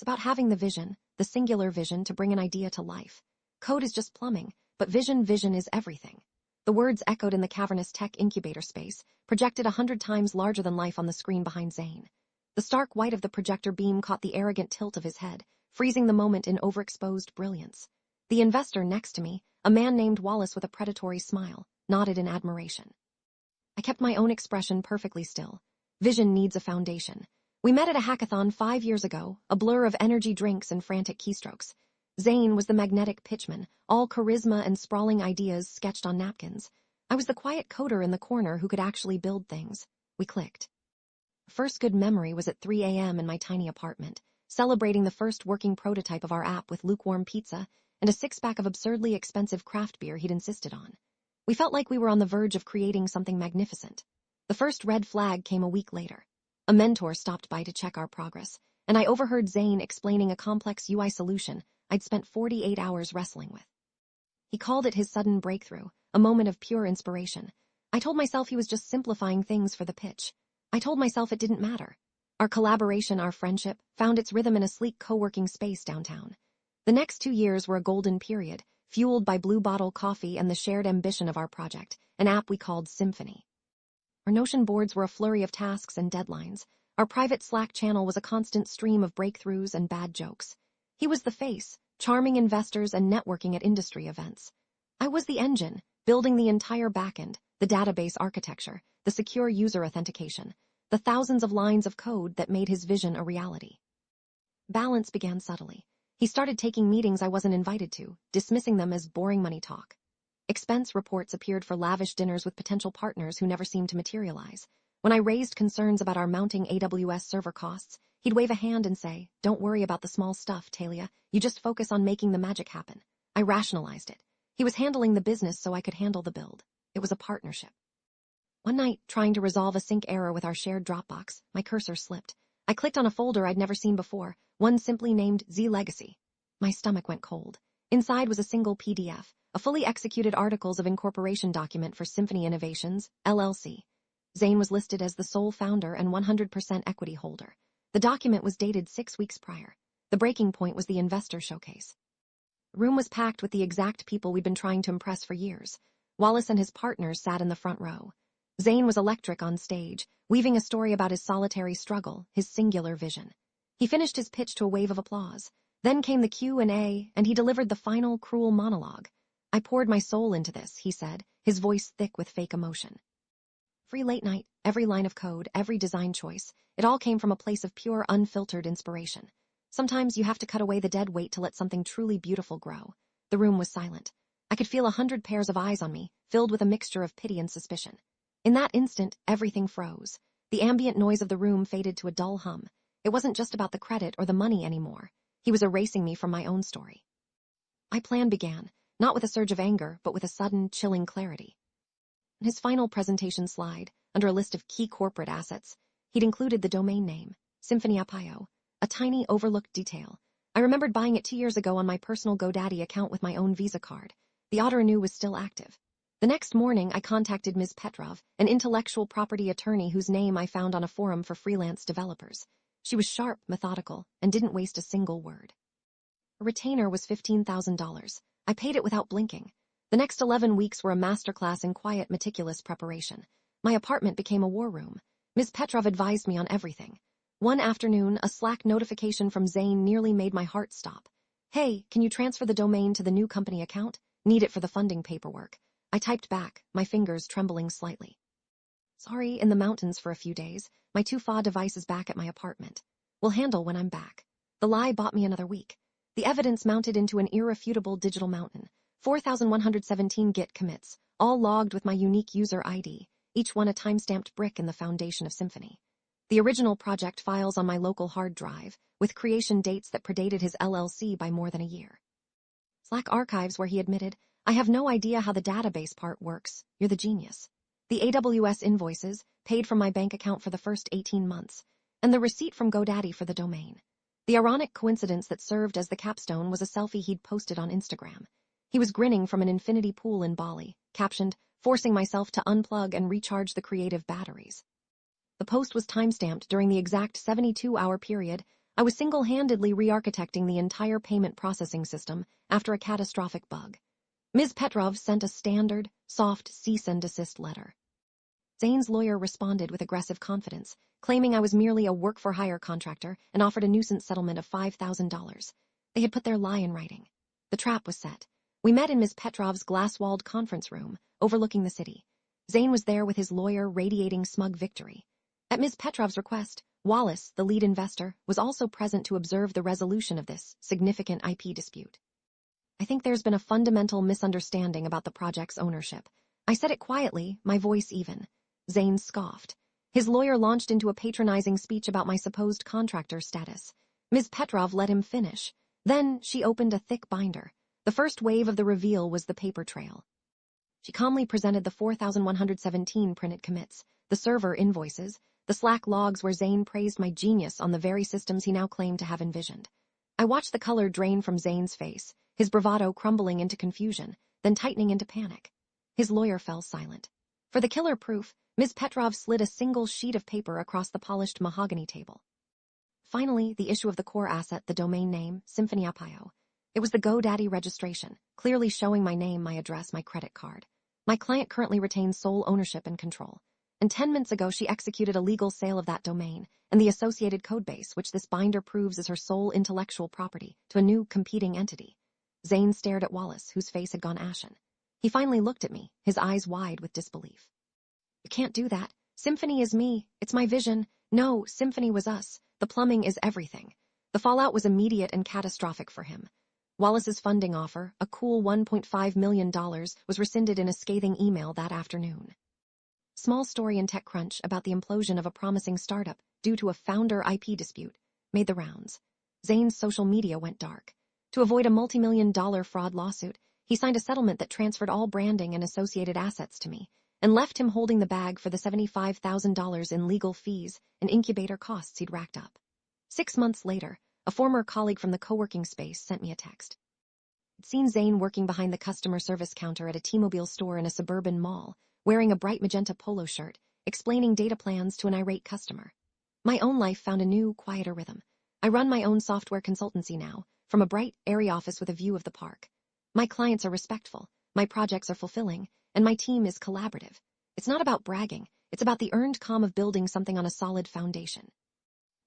It's about having the vision, the singular vision to bring an idea to life. Code is just plumbing, but vision is everything. The words echoed in the cavernous tech incubator space, projected 100 times larger than life on the screen behind Zane. The stark white of the projector beam caught the arrogant tilt of his head, freezing the moment in overexposed brilliance. The investor next to me, a man named Wallace with a predatory smile, nodded in admiration. I kept my own expression perfectly still. Vision needs a foundation. We met at a hackathon 5 years ago, a blur of energy drinks and frantic keystrokes. Zane was the magnetic pitchman, all charisma and sprawling ideas sketched on napkins. I was the quiet coder in the corner who could actually build things. We clicked. First good memory was at 3 a.m. in my tiny apartment, celebrating the first working prototype of our app with lukewarm pizza and a six-pack of absurdly expensive craft beer he'd insisted on. We felt like we were on the verge of creating something magnificent. The first red flag came a week later. A mentor stopped by to check our progress, and I overheard Zane explaining a complex UI solution I'd spent 48 hours wrestling with. He called it his sudden breakthrough, a moment of pure inspiration. I told myself he was just simplifying things for the pitch. I told myself it didn't matter. Our collaboration, our friendship, found its rhythm in a sleek co-working space downtown. The next 2 years were a golden period, fueled by Blue Bottle coffee and the shared ambition of our project, an app we called Symphony. Our Notion boards were a flurry of tasks and deadlines. Our private Slack channel was a constant stream of breakthroughs and bad jokes. He was the face, charming investors and networking at industry events. I was the engine, building the entire backend, the database architecture, the secure user authentication, the thousands of lines of code that made his vision a reality. Balance began subtly. He started taking meetings I wasn't invited to, dismissing them as boring money talk. Expense reports appeared for lavish dinners with potential partners who never seemed to materialize. When I raised concerns about our mounting AWS server costs, he'd wave a hand and say, "Don't worry about the small stuff, Talia. You just focus on making the magic happen." I rationalized it. He was handling the business so I could handle the build. It was a partnership. One night, trying to resolve a sync error with our shared Dropbox, my cursor slipped. I clicked on a folder I'd never seen before, one simply named Z Legacy. My stomach went cold. Inside was a single PDF, a fully executed Articles of Incorporation document for Symphony Innovations, LLC. Zane was listed as the sole founder and 100% equity holder. The document was dated 6 weeks prior. The breaking point was the investor showcase. The room was packed with the exact people we'd been trying to impress for years. Wallace and his partners sat in the front row. Zane was electric on stage, weaving a story about his solitary struggle, his singular vision. He finished his pitch to a wave of applause. Then came the Q&A, and he delivered the final cruel monologue. "I poured my soul into this," he said, his voice thick with fake emotion. Every late night, every line of code, every design choice, it all came from a place of pure, unfiltered inspiration. Sometimes you have to cut away the dead weight to let something truly beautiful grow. The room was silent. I could feel 100 pairs of eyes on me, filled with a mixture of pity and suspicion. In that instant, everything froze. The ambient noise of the room faded to a dull hum. It wasn't just about the credit or the money anymore. He was erasing me from my own story. My plan began, not with a surge of anger, but with a sudden, chilling clarity. On his final presentation slide, under a list of key corporate assets, he'd included the domain name, Symphony.io, a tiny, overlooked detail. I remembered buying it 2 years ago on my personal GoDaddy account with my own Visa card. The auto-renew was still active. The next morning, I contacted Ms. Petrov, an intellectual property attorney whose name I found on a forum for freelance developers. She was sharp, methodical, and didn't waste a single word. A retainer was $15,000. I paid it without blinking. The next 11 weeks were a masterclass in quiet, meticulous preparation. My apartment became a war room. Ms. Petrov advised me on everything. One afternoon, a Slack notification from Zane nearly made my heart stop. "Hey, can you transfer the domain to the new company account? Need it for the funding paperwork." I typed back, my fingers trembling slightly. "Sorry, in the mountains for a few days. My 2FA device is back at my apartment. We'll handle when I'm back." The lie bought me another week. The evidence mounted into an irrefutable digital mountain. 4,117 Git commits, all logged with my unique user ID, each one a time-stamped brick in the foundation of Symphony. The original project files on my local hard drive, with creation dates that predated his LLC by more than a year. Slack archives where he admitted, "I have no idea how the database part works. You're the genius." The AWS invoices, paid from my bank account for the first 18 months, and the receipt from GoDaddy for the domain. The ironic coincidence that served as the capstone was a selfie he'd posted on Instagram. He was grinning from an infinity pool in Bali, captioned, "Forcing myself to unplug and recharge the creative batteries." The post was timestamped during the exact 72-hour period I was single-handedly re-architecting the entire payment processing system after a catastrophic bug. Ms. Petrov sent a standard, soft cease and desist letter. Zane's lawyer responded with aggressive confidence, claiming I was merely a work-for-hire contractor and offered a nuisance settlement of $5,000. They had put their lie in writing. The trap was set. We met in Ms. Petrov's glass-walled conference room, overlooking the city. Zane was there with his lawyer radiating smug victory. At Ms. Petrov's request, Wallace, the lead investor, was also present to observe the resolution of this significant IP dispute. I think there's been a fundamental misunderstanding about the project's ownership. I said it quietly, my voice even. Zane scoffed. His lawyer launched into a patronizing speech about my supposed contractor status. Ms. Petrov let him finish. Then she opened a thick binder. The first wave of the reveal was the paper trail. She calmly presented the 4,117 printed commits, the server invoices, the Slack logs where Zane praised my genius on the very systems he now claimed to have envisioned. I watched the color drain from Zane's face, his bravado crumbling into confusion, then tightening into panic. His lawyer fell silent. For the killer proof, Ms. Petrov slid a single sheet of paper across the polished mahogany table. Finally, the issue of the core asset, the domain name, Symphony.io. It was the GoDaddy registration, clearly showing my name, my address, my credit card. My client currently retains sole ownership and control. And 10 minutes ago, she executed a legal sale of that domain and the associated codebase, which this binder proves is her sole intellectual property, to a new competing entity. Zane stared at Wallace, whose face had gone ashen. He finally looked at me, his eyes wide with disbelief. You can't do that. Symphony is me. It's my vision. No, Symphony was us. The plumbing is everything. The fallout was immediate and catastrophic for him. Wallace's funding offer, a cool $1.5 million, was rescinded in a scathing email that afternoon. Small story in TechCrunch about the implosion of a promising startup due to a founder IP dispute made the rounds. Zane's social media went dark. To avoid a multi-million-dollar fraud lawsuit, he signed a settlement that transferred all branding and associated assets to me, and left him holding the bag for the $75,000 in legal fees and incubator costs he'd racked up. 6 months later, a former colleague from the co-working space sent me a text. I'd seen Zane working behind the customer service counter at a T-Mobile store in a suburban mall, wearing a bright magenta polo shirt, explaining data plans to an irate customer. My own life found a new, quieter rhythm. I run my own software consultancy now, from a bright, airy office with a view of the park. My clients are respectful, my projects are fulfilling, and my team is collaborative. It's not about bragging, it's about the earned calm of building something on a solid foundation.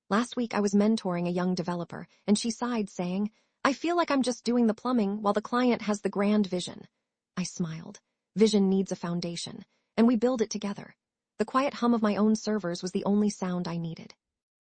Last week I was mentoring a young developer, and she sighed, saying, I feel like I'm just doing the plumbing while the client has the grand vision. I smiled. Vision needs a foundation, and we build it together. The quiet hum of my own servers was the only sound I needed.